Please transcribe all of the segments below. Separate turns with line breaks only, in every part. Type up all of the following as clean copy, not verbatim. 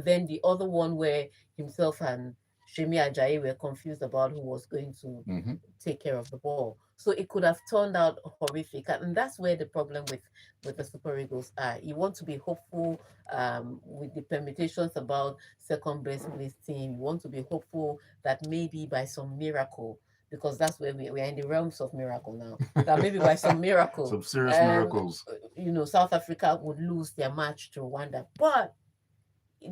then the other one where himself and Shemi Ajayi were confused about who was going to
Mm-hmm.
take care of the ball. So it could have turned out horrific, and that's where the problem with the Super Eagles are. You want to be hopeful with the permutations about second best place team. You want to be hopeful that maybe by some miracle, because that's where we are in the realms of miracle now. That maybe by some miracle,
Some serious
um,
miracles.
South Africa would lose their match to Rwanda, but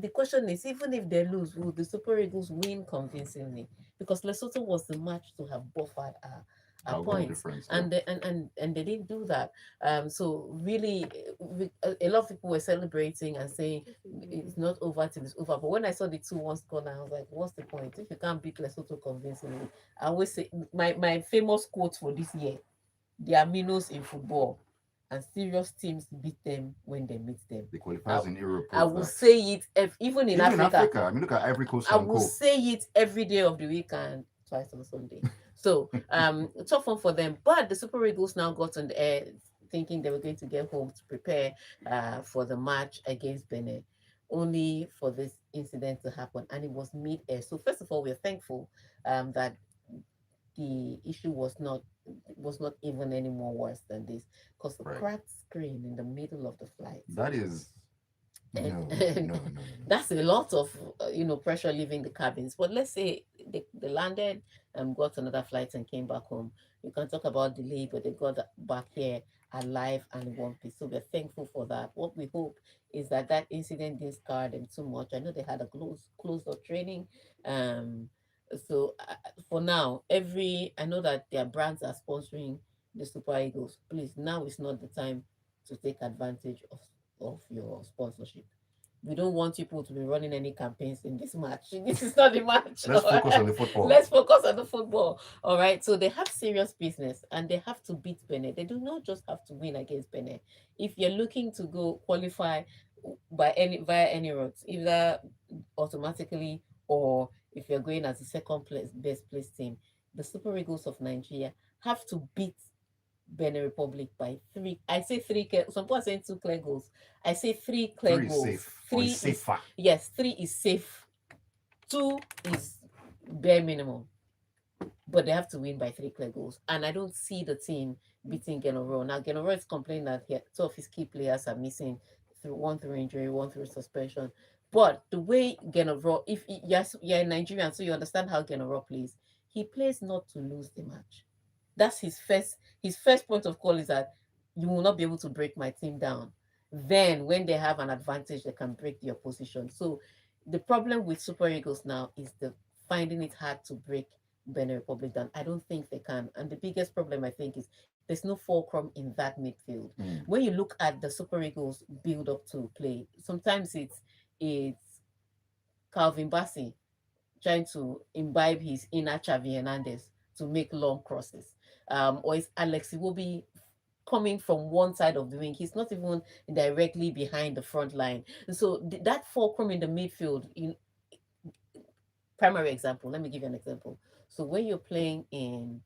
the question is, even if they lose, will the Super Eagles win convincingly? Because Lesotho was the match to have buffered our
Our goal
points,
difference. Yeah.
and they didn't do that. So really, a lot of people were celebrating and saying it's not over till it's over. But when I saw the 2-1 score, I was like, what's the point if you can't beat Lesotho convincingly? I always say my famous quote for this year: there are minnows in football, and serious teams beat them when they meet them.
The
I,
qualifiers in Europe
I
prove
will
that.
say it even in
Even in
Africa.
Africa, I mean, look at Ivory Coast
I
and
will
Co.
say it every day of the week and twice on Sunday. So tough one for them. But the Super Eagles now got on the air thinking they were going to get home to prepare for the match against Benin, only for this incident to happen. And it was mid-air. So first of all, we're thankful that the issue was not even any more worse than this, because the
Right.
cracked screen in the middle of the flight,
That is
and,
no,
and
no, no, no, no.
that's a lot of pressure leaving the cabins. But let's say they landed and got another flight and came back home. You can talk about delay, but they got back here alive and in one piece. So we're thankful for that. What we hope is that that incident didn't scar them too much. I know they had a closed up training. um so for now, I know that their brands are sponsoring the Super Eagles. Please, now is not the time to take advantage of your sponsorship. We don't want people to be running any campaigns in this match. This is not the match.
Let's
All
focus on
right?
the football.
Let's focus on the football. All right. So they have serious business and they have to beat Benin. They do not just have to win against Benin. If you're looking to go qualify via any routes, either automatically or if you're going as the second place best place team, the Super Eagles of Nigeria have to beat Benin Republic by three. I say three. Some people are saying two clear goals. I say three clear
Three is
goals.
safe or is
Three is
safer.
yes. Three is safe. Two is bare minimum. But they have to win by three clear goals. And I don't see the team beating Genoro. Now Genoro is complaining that two of his key players are missing through injury, one through suspension. But the way Genoro, if yes, you're a Nigerian, so you understand how Genoro plays. He plays not to lose the match. That's his first point of call is that you will not be able to break my team down. Then when they have an advantage, they can break the opposition. So the problem with Super Eagles now is the finding it hard to break Benin Republic down. I don't think they can. And the biggest problem I think is there's no fulcrum in that midfield.
Mm.
When you look at the Super Eagles build up to play, sometimes it's Calvin Bassey trying to imbibe his inner Xavi Hernandez to make long crosses. Or is Alex Iwobi coming from one side of the wing? He's not even directly behind the front line. So that fulcrum in the midfield, in primary example, let me give you an example. So when you're playing in,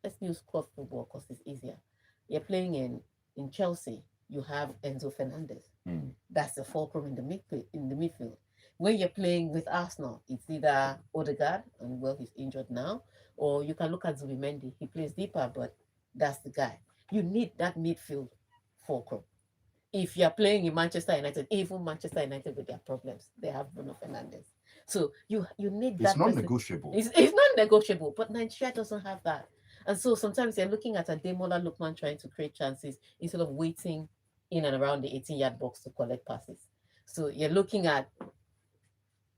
let's use club football because it's easier. You're playing in Chelsea, you have Enzo Fernandez.
Mm.
That's the fulcrum in the midfield. When you're playing with Arsenal, it's either Odegaard, and well, he's injured now, or you can look at Zubimendi. He plays deeper, but that's the guy. You need that midfield fulcrum. If you're playing in Manchester United, even Manchester United with their problems, they have Bruno Fernandez. So you need
It's
that
non
person.
negotiable.
It's not negotiable, but Nigeria doesn't have that. And so sometimes you're looking at a Demola Lookman trying to create chances instead of waiting in and around the 18-yard box to collect passes. So you're looking at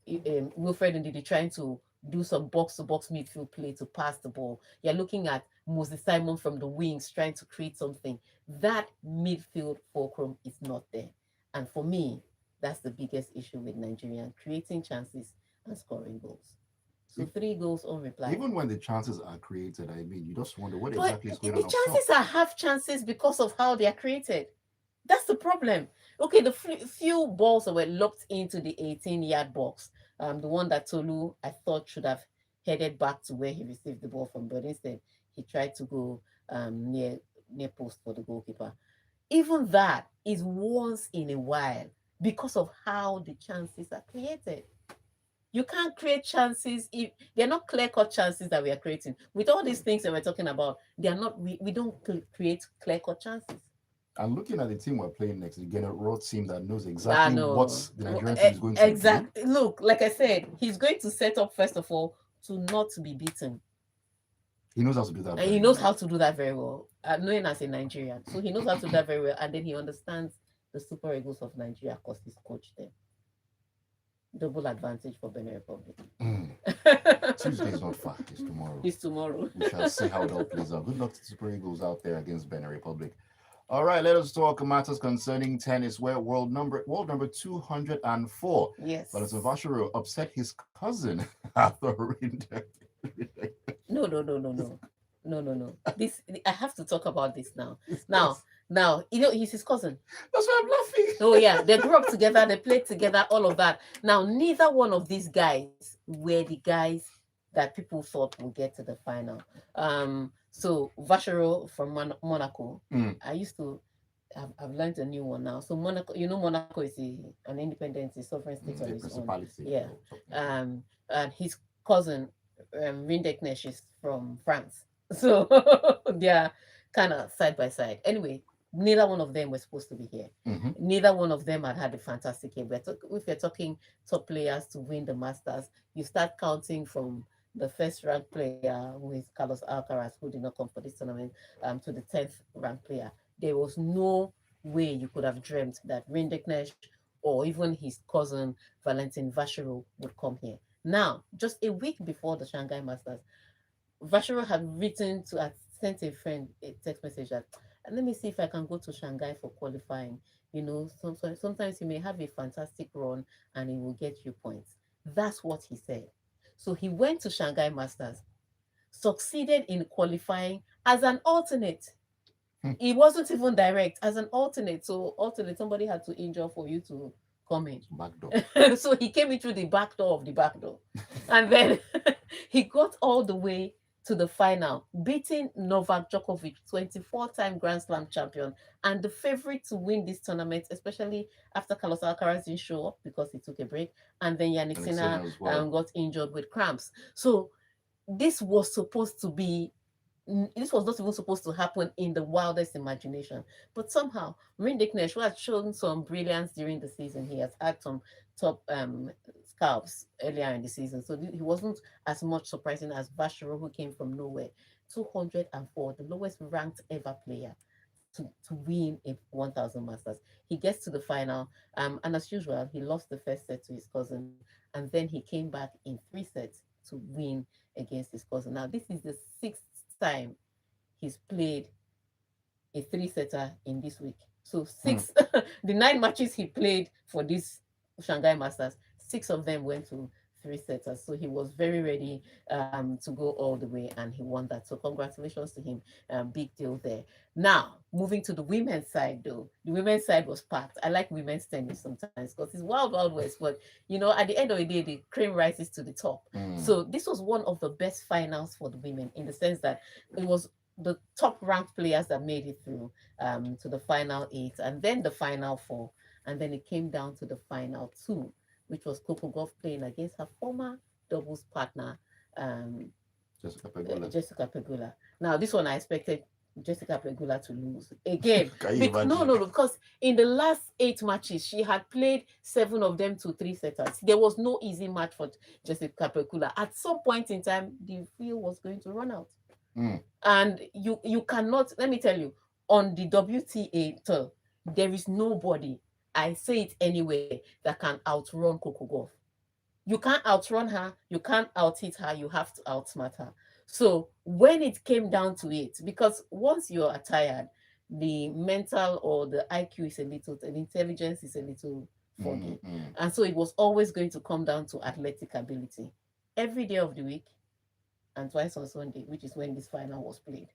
Wilfred Ndidi trying to do some box to box midfield play to pass the ball. You're looking at Moses Simon from the wings trying to create something. That midfield fulcrum is not there. And for me, that's the biggest issue with Nigerian creating chances and scoring goals. So
E-
3 goals unreplied.
Even when the chances are created, I mean, you just wonder what
But
exactly is going
the
on up top.
chances are half chances because of how they are created. That's the problem. Okay, the few balls that were locked into the 18-yard box, the one that Tolu I thought should have headed back to where he received the ball from, but instead he tried to go near post for the goalkeeper. Even that is once in a while. because of how the chances are created. You can't create chances if they're not clear-cut chances that we are creating. With all these things that we're talking about, they are not. We don't create clear-cut chances.
And looking at the team we're playing next, again, a raw team that knows
Ah,
exactly what
no.
the Nigerian team is going to do.
Exactly. Look, like I said, he's going to set up first of all to not be beaten.
He knows how to do that
And he
very
knows
well.
how to do that very well, knowing as a Nigerian. So he knows how to do that very well. And then he understands the Super Eagles of Nigeria because he's coached them. Double advantage for Benin Republic.
Mm. Tuesday is not far. It's tomorrow.
It's tomorrow.
We shall see how it all plays out. Good luck to the Super Eagles out there against Benin Republic. All right, let us talk matters concerning tennis, where world number 204,
Yes.
Valentin Vasharu upset his cousin at the ring.
No, no, no, no, no. No, no, no. This I have to talk about this now. Now, he's his cousin.
That's why I'm laughing.
Oh yeah, they grew up together, they played together, all of that. Now, neither one of these guys were the guys that people thought would get to the final. So Vachero from Monaco.
Mm.
I used to. I've learned a new one now. So Monaco, Monaco is an independent, a sovereign state on
The
its own.
principality.
Yeah. And his cousin Rindeknesh is from France. So they're kind of side by side. Anyway, neither one of them were supposed to be here.
Mm-hmm.
Neither one of them had a fantastic year. If you're talking top players to win the Masters, you start counting from the first ranked player, who is Carlos Alcaraz, who did not come for this tournament, to the 10th ranked player. There was no way you could have dreamt that Rindeknesh or even his cousin Valentin Vachero would come here. Now, just a week before the Shanghai Masters, Vashiro had sent a friend a text message that, let me see if I can go to Shanghai for qualifying. Sometimes you may have a fantastic run and it will get you points. That's what he said. So he went to Shanghai Masters, succeeded in qualifying as an alternate. It wasn't even direct, as an alternate. So alternate, somebody had to injure for you to come in.
Back door.
So he came in through the back door of the back door. And then he got all the way to the final, beating Novak Djokovic, 24-time Grand Slam champion, and the favorite to win this tournament, especially after Carlos Alcaraz didn't show up because he took a break, and then Yannick Sinner got injured with cramps. So this was supposed to be this was not even supposed to happen in the wildest imagination. But somehow, Rindeknesh, who has shown some brilliance during the season, he has had some top scalps earlier in the season. So he wasn't as much surprising as Vashiro, who came from nowhere. 204, the lowest ranked ever player to win a 1000 Masters. He gets to the final, and as usual, he lost the first set to his cousin, and then he came back in 3 sets to win against his cousin. Now, this is the 6th time he's played a 3-setter in this week. So the 9 matches he played for this Shanghai Masters, 6 of them went to 3-setters. So he was very ready to go all the way, and he won that. So congratulations to him. Big deal there. Now, moving to the women's side, though, the women's side was packed. I like women's tennis sometimes because it's wild, wild west. But at the end of the day, the cream rises to the top. So this was one of the best finals for the women, in the sense that it was the top ranked players that made it through to the final 8 and then the final 4. And then it came down to the final 2, which was Coco Gauff playing against her former doubles partner, Jessica Pegula. Now, this one I expected Jessica Pegula to lose again. No, because in the last 8 matches, she had played 7 of them to 3-setters. There was no easy match for Jessica Pegula. At some point in time, the field was going to run out. And you cannot, let me tell you, on the WTA tour, there is nobody, I say it anyway, that can outrun Coco Gauff. You can't outrun her, you can't out-hit her, you have to outsmart her. So when it came down to it, because once you're tired, the mental or the IQ is the intelligence is a little foggy. And so it was always going to come down to athletic ability. Every day of the week, and twice on Sunday, which is when this final was played,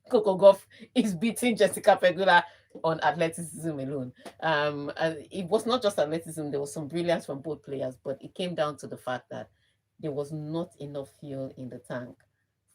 Coco Gauff is beating Jessica Pegula on athleticism alone. And it was not just athleticism, there was some brilliance from both players, but it came down to the fact that there was not enough fuel in the tank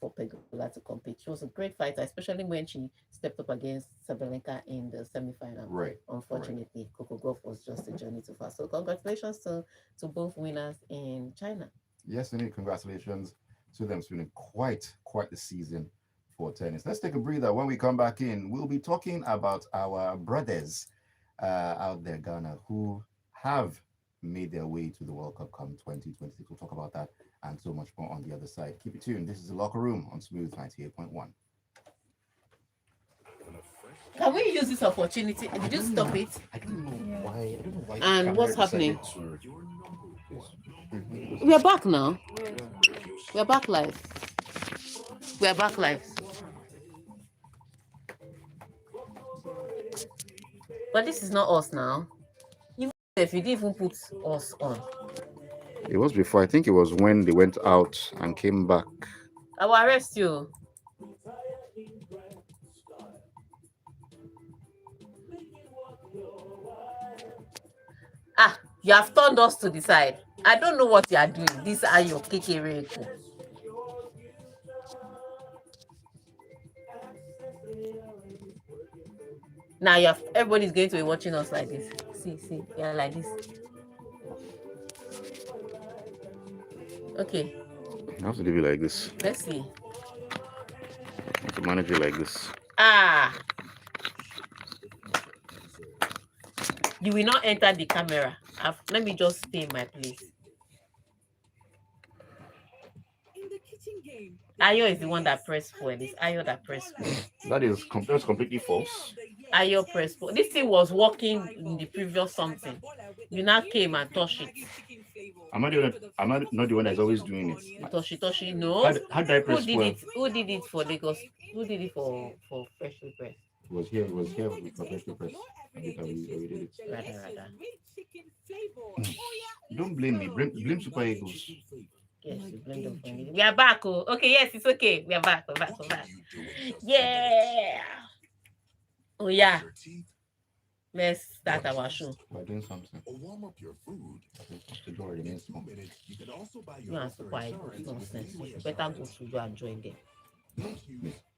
for Pegula to compete. She was a great fighter, especially when she stepped up against Sabalenka in the semi-final.
Right.
Unfortunately, Coco Gauff was just a journey too far. So congratulations to both winners in China.
Yes, indeed. Congratulations to them. It's been quite the season for tennis. Let's take a breather. When we come back in, we'll be talking about our brothers out there, Ghana, who have made their way to the World Cup come 2026. We'll talk about that and so much more on the other side. Keep it tuned. This is the Locker Room on Smooth 98.1.
Can we use this opportunity? Did you stop it?
I don't know why. I don't know why.
And what's happening?
To...
We are back now. We are back live. We are back live. But this is not us now. Even if you didn't even put us on.
It was before. I think it was when they went out and came back.
I will arrest you. Ah, you have turned us to the side. I don't know what you are doing. These are your KK. Now you have everybody's going to be watching us like this. See, yeah, like this. Okay.
I have to leave it like this.
Let's see.
I have to manage it like this.
Ah. You will not enter the camera. Let me just stay in my place. Ayo is the one that pressed for this. Ayo that pressed for.
That's completely false.
Ayo pressed for. This thing was working in the previous something. You now came and touched it.
I'm not the one that's always doing it.
Toshi, no.
How did I press
Who did it for Lagos? Who did it for Freshly Press?
It was here with Freshly Press. We did it.
Rather.
Don't blame me. Blame Super Eagles.
Yes, you blame them for me. We are back. Oh. Okay, yes, it's okay. We are back. We're back. Yeah. Oh, yeah. Let's start our show.
We're doing something. Warm up your food. The door remains small.
You can also buy your nonsense. You better go to you and join them.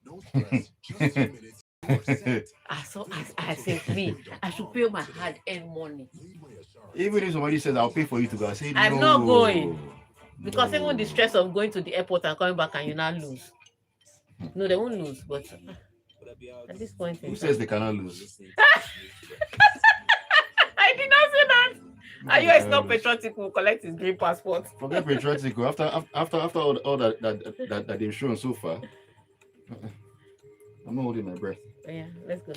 No stress, just 2 minutes. So I said me, I should pay my hard-earned money.
Even if somebody says I'll pay for you to go, I say
I'm not going. Because even the stress of going to the airport and coming back and you now lose. No, they won't lose, but at this point
who says they cannot lose?
I did not say that. Ayo is not patriotic, will collect his green passport.
Forget patriotic. After all that they've shown so far. I'm not holding my breath.
Yeah, let's go.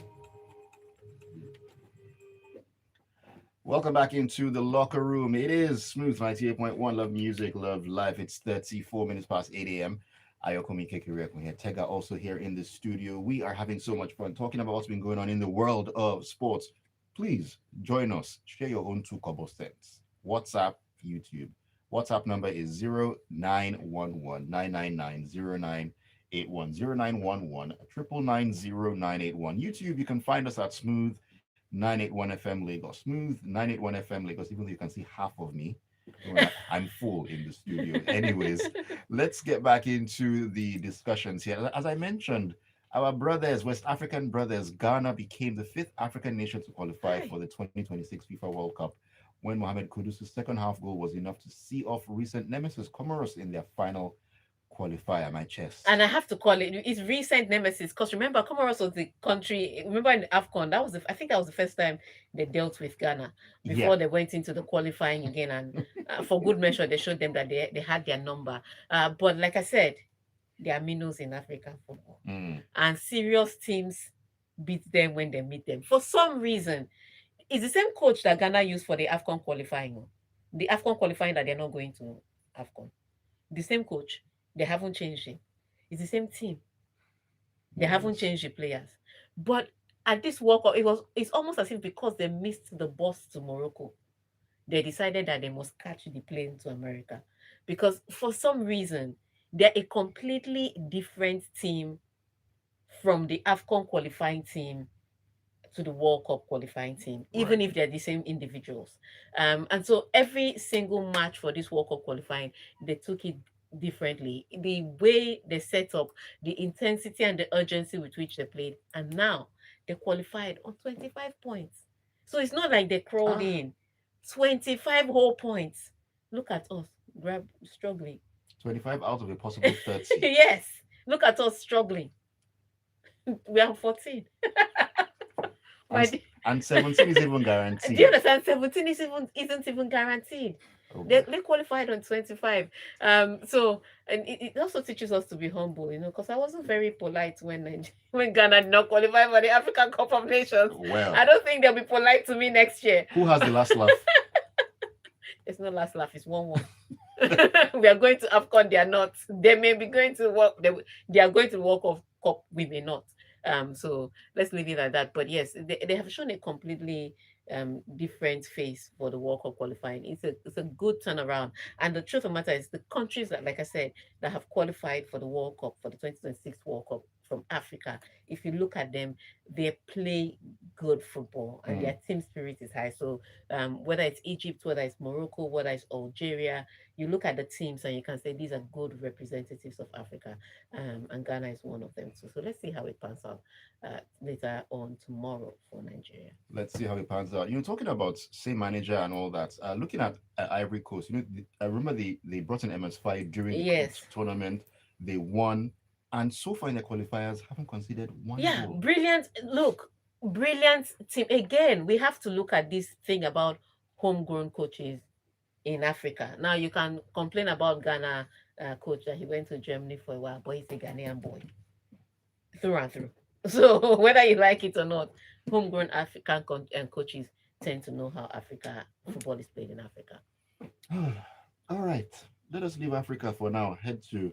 Welcome back into the locker room. It is Smooth 98.1. Love music, love life. It's 34 minutes past 8 a.m. Ayokomi Kekiriekun here. Tega also here in the studio. We are having so much fun talking about what's been going on in the world of sports. Please join us. Share your own 2 kobo cents. WhatsApp, YouTube. WhatsApp number is 0911 999 0981 0911 999 YouTube, you can find us at Smooth 981 FM Lagos. Smooth 981 FM Lagos, even though you can see half of me. I'm full in the studio. Anyways, let's get back into the discussions here. As I mentioned, our brothers, West African brothers, Ghana became the 5th African nation to qualify for the 2026 FIFA World Cup when Mohamed Kudus' second half goal was enough to see off recent nemesis Comoros in their final qualifier. My chest.
And I have to call it's recent nemesis because remember, Comoros was the country. Remember in AFCON, I think that was the first time they dealt with Ghana before they went into the qualifying again. And for good measure, they showed them that they had their number. But like I said, they are minnows in African football, and serious teams beat them when they meet them. For some reason, it's the same coach that Ghana used for the AFCON qualifying. The AFCON qualifying that they're not going to AFCON. The same coach. They haven't changed him. It's the same team. They haven't changed the players. But at this World Cup, it's almost as if because they missed the bus to Morocco, they decided that they must catch the plane to America. Because for some reason, they're a completely different team from the AFCON qualifying team to the World Cup qualifying team, even if they're the same individuals. And so every single match for this World Cup qualifying, they took it differently. The way they set up, the intensity and the urgency with which they played, and now they qualified on 25 points. So it's not like they crawled
Ah,
in. 25 whole points. Look at us, struggling.
25 out of a possible 30.
Yes, look at us struggling. We are 14.
And,
My,
and 17 is even
do you
guaranteed.
understand? 17 isn't even guaranteed.
Oh
They,
boy.
they qualified on 25. So and it also teaches us to be humble, because I wasn't very polite when when Ghana did not qualify for the African Cup of Nations. I
Well,
don't think they'll be polite to me next year.
who has the last laugh?
It's not last laugh, it's 1-1. We are going to AFCON, they are not. They may be going to work, they are going to walk off cup, we may not. So let's leave it at that. But yes, they have shown a completely different face for the World Cup qualifying. It's a good turnaround. And the truth of the matter is the countries that, like I said, that have qualified for the World Cup, for the 2026 World Cup from Africa, if you look at them, they play good football and
Mm.
their team spirit is high. So whether it's Egypt, whether it's Morocco, whether it's Algeria, you look at the teams and you can say these are good representatives of Africa, and Ghana is one of them too. So let's see how it pans out later on tomorrow for Nigeria.
Let's see how it pans out. Talking about same manager and all that. Looking at Ivory Coast, I remember they brought in MS5 during the
Yes.
tournament. They won, and so far in the qualifiers, haven't conceded one
Yeah,
goal.
brilliant. Look, brilliant team. Again, we have to look at this thing about homegrown coaches in Africa. Now, you can complain about Ghana coach that he went to Germany for a while, but he's a Ghanaian boy through and through. So whether you like it or not, homegrown African coaches tend to know how Africa football is played in Africa.
All right, let us leave Africa for now. Head to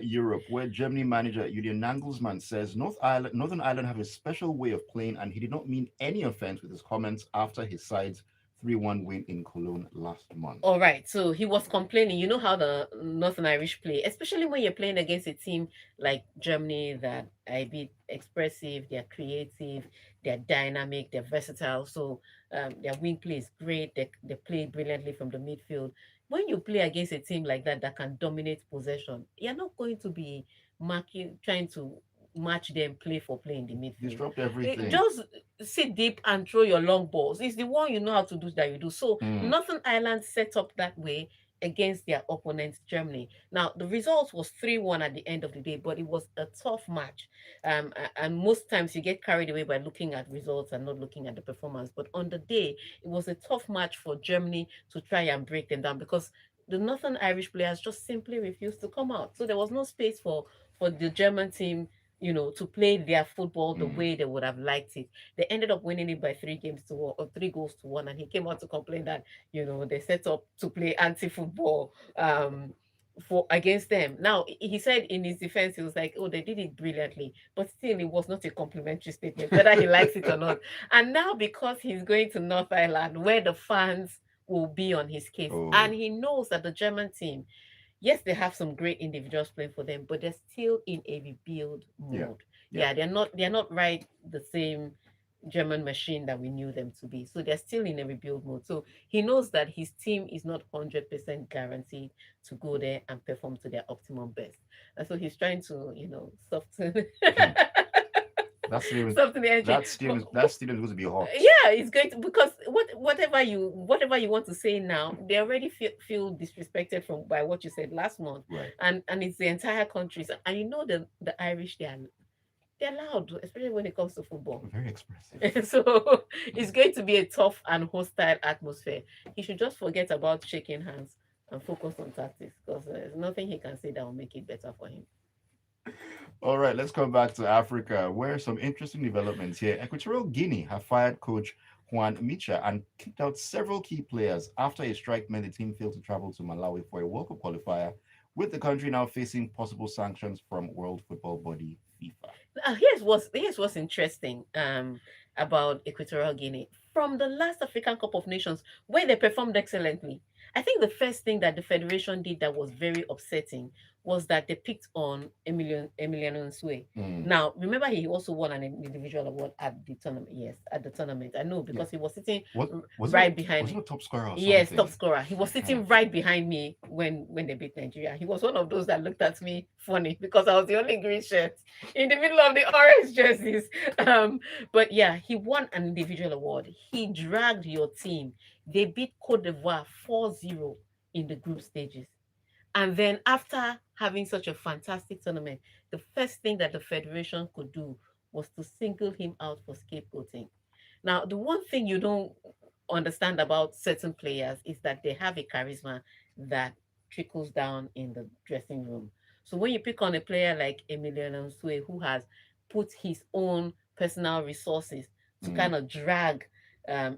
Europe, where Germany manager Julian Nagelsmann says Northern Ireland have a special way of playing, and he did not mean any offense with his comments after his side's 3-1 win in Cologne last month.
All right, so he was complaining. You know how the Northern Irish play, especially when you're playing against a team like Germany that are a bit expressive, they're creative, they're dynamic, they're versatile. So their wing play is great. They play brilliantly from the midfield. When you play against a team like that can dominate possession, you're not going to be trying to match them play for play in the midfield.
Disrupt everything.
Just sit deep and throw your long balls. It's the one you know how to do that you do. So
Mm.
Northern Ireland set up that way against their opponent Germany. Now the result was 3-1 at the end of the day, but it was a tough match. And most times you get carried away by looking at results and not looking at the performance. But on the day, it was a tough match for Germany to try and break them down because the Northern Irish players just simply refused to come out. So there was no space for the German team, to play their football the
Mm.
way they would have liked it. They ended up winning it by 3 games to 1 or 3 goals to 1, and he came out to complain that they set up to play anti-football for against them. Now he said in his defense, he was like, "Oh, they did it brilliantly," but still, it was not a complimentary statement, whether he likes it or not. And now because he's going to North Ireland, where the fans will be on his case,
Oh,
and he knows that the German team, yes, they have some great individuals playing for them, but they're still in a rebuild
yeah,
mode.
yeah.
Yeah, they're not right the same German machine that we knew them to be. So they're still in a rebuild mode. So he knows that his team is not 100% guaranteed to go there and perform to their optimum best. And so he's trying to, soften
That stadium,
soften the entry.
that stadium is going to be hot.
Yeah, it's going to, because whatever you want to say now, they already feel disrespected from by what you said last month,
Right.
and it's the entire country. And the Irish, they're loud, especially when it comes to football.
Very expressive.
So it's going to be a tough and hostile atmosphere. He should just forget about shaking hands and focus on tactics, because there's nothing he can say that will make it better for him.
All right, let's come back to Africa, where some interesting developments here. Equatorial Guinea have fired coach Juan Micha and kicked out several key players after a strike meant the team failed to travel to Malawi for a World Cup qualifier, with the country now facing possible sanctions from World Football Body FIFA.
Here's what's interesting about Equatorial Guinea. From the last African Cup of Nations, where they performed excellently, I think the first thing that the federation did that was very upsetting was that they picked on Emiliano Nsue.
Mm.
Now, remember, he also won an individual award at the tournament. Yes, at the tournament. I know
Yeah.
because he was sitting
What
right behind
was it
me.
a top scorer or
Yes, top
something?
scorer. He was
Uh-huh.
sitting right behind me when they beat Nigeria. He was one of those that looked at me funny because I was the only green shirt in the middle of the orange jerseys. But yeah, he won an individual award. He dragged your team. They beat Cote d'Ivoire 4-0 in the group stages. And then after having such a fantastic tournament, the first thing that the federation could do was to single him out for scapegoating. Now, the one thing you don't understand about certain players is that they have a charisma that trickles down in the dressing room. So when you pick on a player like Emiliano Nsue, who has put his own personal resources to
Mm.
kind of drag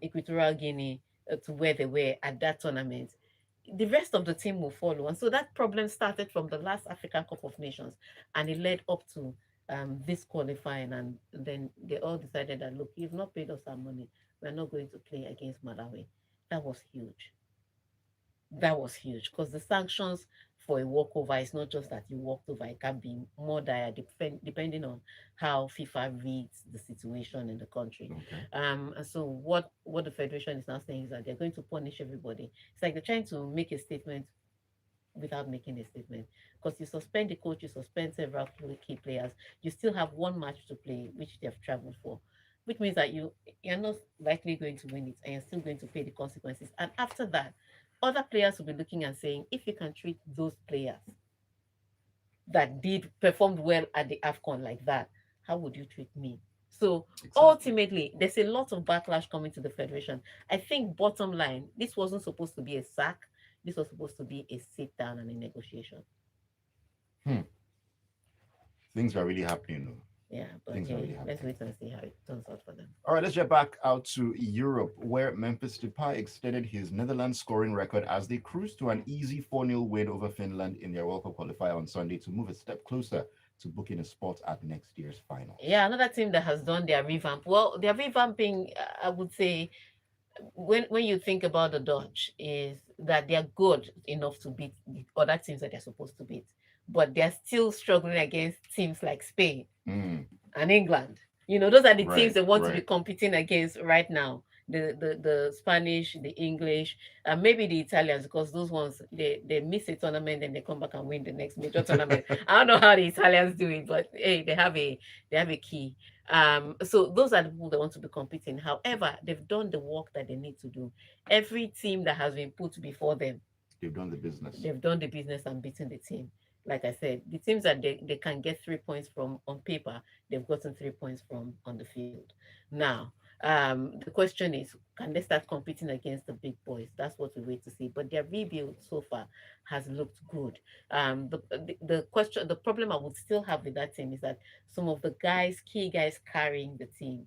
Equatorial Guinea to where they were at that tournament, the rest of the team will follow. And so that problem started from the last African Cup of Nations and it led up to this qualifying. And then they all decided that, look, you've not paid us our money. We're not going to play against Malawi. That was huge. That was huge because the sanctions for a walkover is not just that you walked over, it can be more dire depending on how FIFA reads the situation in the country.
Okay.
And so what the federation is now saying is that they're going to punish everybody. It's like they're trying to make a statement without making a statement because you suspend the coach, you suspend several key players, you still have one match to play, which they have traveled for, which means that you're not likely going to win it and you're still going to pay the consequences. And after that, other players will be looking and saying, if you can treat those players that did performed well at the AFCON like that, how would you treat me? So
Exactly.
ultimately, there's a lot of backlash coming to the federation. I think bottom line, this wasn't supposed to be a sack. This was supposed to be a sit down and a negotiation.
Hmm. Things are really happening. Though.
Yeah, but
Things are really
hey, let's
happening.
wait and see how it turns out for them.
All right, let's get back out to Europe, where Memphis Depay extended his Netherlands scoring record as they cruised to an easy 4-0 win over Finland in their World Cup qualifier on Sunday to move a step closer to booking a spot at next year's finals.
Yeah, another team that has done their revamp. Well, their revamping, I would say, when you think about the Dutch, is that they're good enough to beat the other teams that they're supposed to beat, but they're still struggling against teams like Spain
Mm,
and England. Those are the teams
right,
they want to be
right.
competing against right now. The Spanish, the English, and maybe the Italians, because those ones they miss a tournament and they come back and win the next major tournament. I don't know how the Italians do it, but hey, they have a key. So those are the people that want to be competing. However, they've done the work that they need to do. Every team that has been put before them,
They've done the business.
they've done the business and beaten the team. Like I said, the teams that they can get 3 points from on paper, they've gotten 3 points from on the field. Now, the question is, can they start competing against the big boys? That's what we wait to see. But their rebuild so far has looked good. The question, the problem I would still have with that team is that some of the key guys carrying the team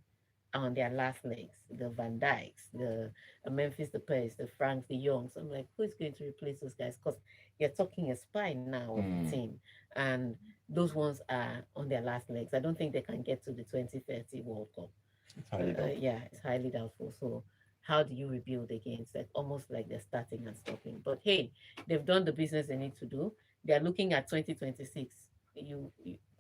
are on their last legs. The Van Dykes, the Memphis Depays, the Franks, the Youngs. I'm like, who is going to replace those guys? Because you're talking a spine now of the
Mm,
team, and those ones are on their last legs. I don't think they can get to the 2030 World Cup.
it's highly doubtful.
Yeah, it's highly doubtful. So how do you rebuild again? It's like almost like they're starting and stopping. But hey, they've done the business they need to do. They're looking at 2026. You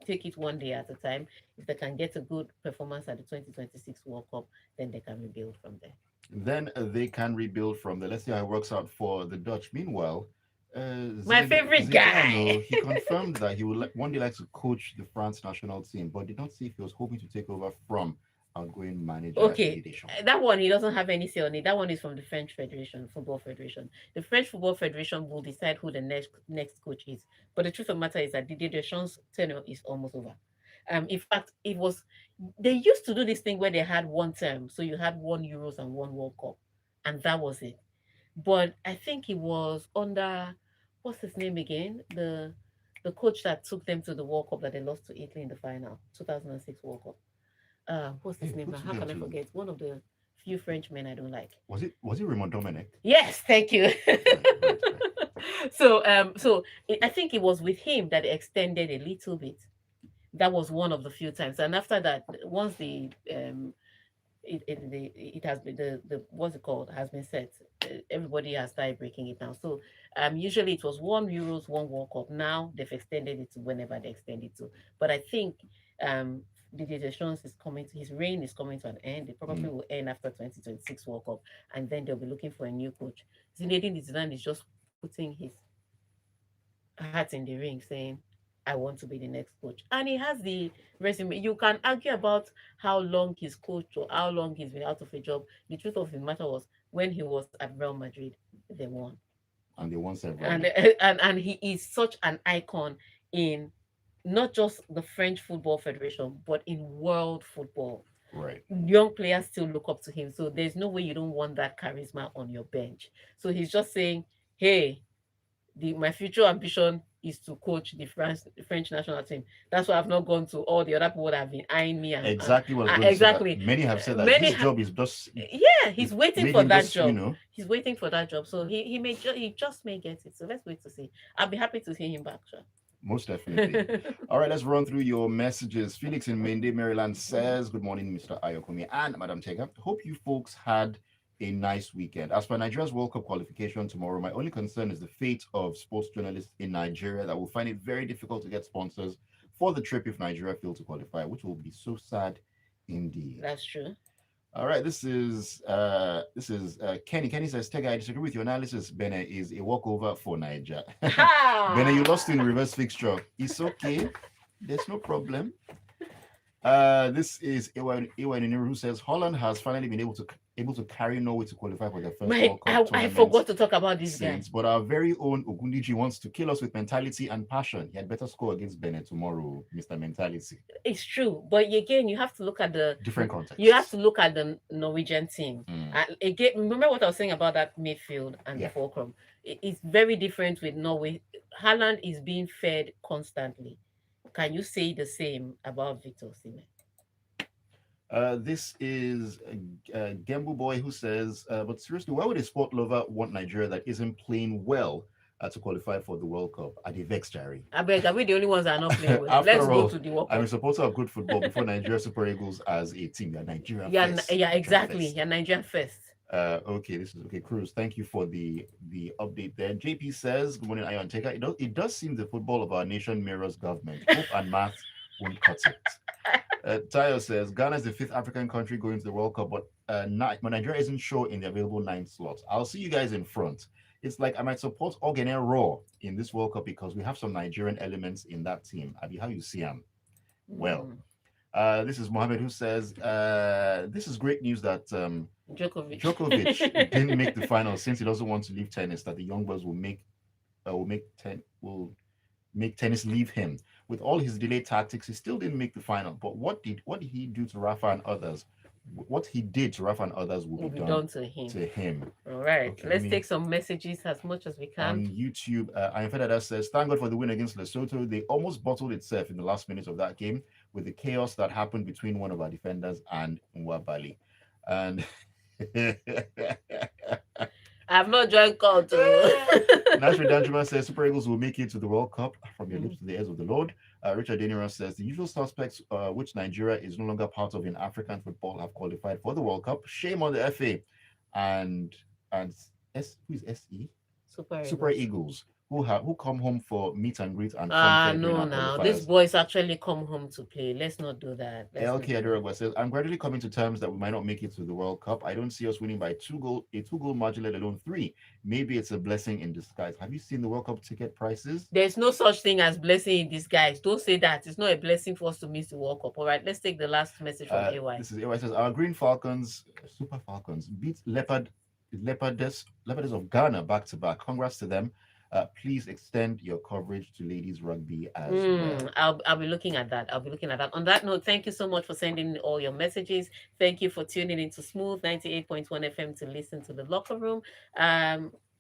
take it one day at a time. If they can get a good performance at the 2026 World Cup, then they can rebuild from there.
Then they can rebuild from there. Let's see how it works out for the Dutch. Meanwhile,
My favorite guy.
Zidane, he confirmed that he would one day like to coach the France national team, but did not say if he was hoping to take over from outgoing manager
Okay,
Didier Deschamps.
that one he doesn't have any say on it. That one is from the French Federation, Football Federation. The French Football Federation will decide who the next coach is. But the truth of the matter is that Didier Deschamps' tenure is almost over. In fact, it was they used to do this thing where they had one term, so you had one Euros and one World Cup, and that was it. But I think it was under what's his name again? The coach that took them to the World Cup that they lost to Italy in the final, 2006 World Cup. What's his
Hey,
name
who
now?
took
How
them
can I
to?
forget? One of the few French men I don't like.
Was it Raymond Dominic?
Yes, thank you.
Right, right, right.
I think it was with him that it extended a little bit. That was one of the few times, and after that, once the it has been the what's it called has been set. Everybody has started breaking it down. So usually it was 1 Euros, 1 World Cup. Now they've extended it to whenever they extend it to. But I think um Didier Deschamps is coming to his reign is coming to an end. It probably
Mm.
will end after 2026 World Cup, and then they'll be looking for a new coach. Zinedine Zidane is just putting his hat in the ring, saying, "I want to be the next coach," and he has the resume. You can argue about how long he's coached or how long he's been out of a job. The truth of the matter was, when he was at Real Madrid, they won,
And they won
and
severally.
and he is such an icon in not just the French Football Federation, but in world football.
Right.
Young players still look up to him, so there's no way you don't want that charisma on your bench. So he's just saying, "Hey, the my future ambition is to coach the French national team. That's why I've not gone to all the other people that have been eyeing me and
Exactly what I was going to say. That
exactly.
many have said that
Many
this
ha-
job is just
yeah, he's
is
waiting
made
for
him
that
just
job. He's waiting for that job. So he just may get it. So let's wait to see. I'll be happy to see him back,
most definitely.
sure.
All right, let's run through your messages. Felix in Mende, Maryland says, "Good morning, Mr. Ayokomi and Madam Tega. Hope you folks had a nice weekend. As for Nigeria's World Cup qualification tomorrow, my only concern is the fate of sports journalists in Nigeria that will find it very difficult to get sponsors for the trip if Nigeria fail to qualify, which will be so sad indeed."
That's true.
All right, this is Kenny. Kenny says, "Tega, I disagree with your analysis. Benin is a walkover for Niger. Benin, you lost in reverse fixture. It's okay. There's no problem." This is Ewan who says Holland has finally been able to carry Norway to qualify for their first
My
World Cup
I
tournament
forgot to talk about this guy.
since. But our very own Ogundiji wants to kill us with mentality and passion. He had better score against Benin tomorrow, Mr. Mentality.
It's true, but again, you have to look at
Different
you have
contexts.
to look at the Norwegian team.
Mm,
And again, remember what I was saying about that midfield and the
yeah.
fulcrum. It's very different with Norway. Haaland is being fed constantly. Can you say the same about Victor Osimhen?
This is Gembu Boy who says, but seriously, why would a sport lover want Nigeria that isn't playing well to qualify for the World Cup? At the Vex, Jerry.
I beg, are we the only ones that are not playing well? Let's
After
go
all,
to the World
I'm a
Cup.
supporter of good football before Nigeria Super Eagles as a team. They're Nigeria
Yeah,
first.
yeah,
Nigeria
exactly.
first.
Yeah, Nigeria first.
Okay, this is okay. Cruz, thank you for the update there. JP says, "Good morning, Ion Taker. It does seem the football of our nation mirrors government. Hope and math won't cut it." Tayo says Ghana is the fifth African country going to the World Cup, but Nigeria isn't sure in the available 9 slots. I'll see you guys in front. It's like I might support Ogene Raw in this World Cup because we have some Nigerian elements in that team. Abi, how you see him? Well,
Mm,
this is Mohammed who says this is great news that
Djokovic.
Djokovic didn't make the final since he doesn't want to leave tennis. That the young boys will make tennis leave him. With all his delayed tactics, he still didn't make the final. But what did he do to Rafa and others? What he did to Rafa and others will
Will
be
be
done
done to him.
to him.
All right,
Okay, let
let's
me
take some messages as much as we can.
on YouTube. Ayinfedada says, "Thank God for the win against Lesotho. They almost bottled itself in the last minutes of that game with the chaos that happened between one of our defenders and Nwabali." And
I've not joined call to.
National Danjuma says Super Eagles will make it to the World Cup from your lips to the ears of the Lord. Richard Deniran says the usual suspects, which Nigeria is no longer part of in African football, have qualified for the World Cup. Shame on the FA and who is SE?
Super
Super
Eagles.
Eagles who come home for meet and greet and funfair during
No,
our
now these
qualifiers.
boys actually come home to play. Let's not do that. Let's not
LK
do that.
Adoraba says, "I'm gradually coming to terms that we might not make it to the World Cup. I don't see us winning by a two-goal margin, let alone three. Maybe it's a blessing in disguise. Have you seen the World Cup ticket prices?"
There's no such thing as blessing in disguise. Don't say that. It's not a blessing for us to miss the World Cup. All right, let's take the last message from AY.
This is AY says, "Our Green Falcons, Super Falcons, beat Leopards of Ghana back to back. Congrats to them. Please extend your coverage to ladies rugby as well."
I'll be looking at that. I'll be looking at that. On that note, thank you so much for sending in all your messages. Thank you for tuning into Smooth 98.1 FM to listen to the locker room.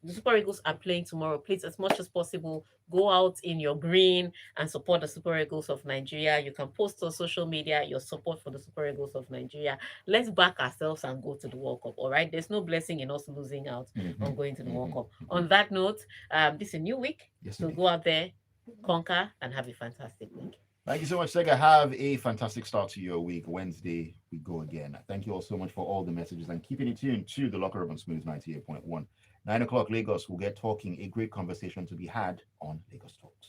The Super Eagles are playing tomorrow. Please, as much as possible, go out in your green and support the Super Eagles of Nigeria. You can post on social media your support for the Super Eagles of Nigeria. Let's back ourselves and go to the World Cup. All right. There's no blessing in us losing out on
Mhm,
going to the World
mhm,
Cup.
mhm.
On that note, this is a new week.
Yes,
So
indeed.
go out there, conquer, and have a fantastic week.
Thank you so much, Sega. Have a fantastic start to your week. Wednesday, we go again. Thank you all so much for all the messages and keeping it tuned to the Locker Room on Smooth 98.1. 9 o'clock, Lagos, we'll get talking. A great conversation to be had on Lagos Talks.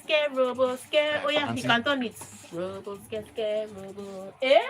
Scare, robo, scare. Oh, yeah, you
Fancy.
can turn it. Robo, scare, robo. Eh?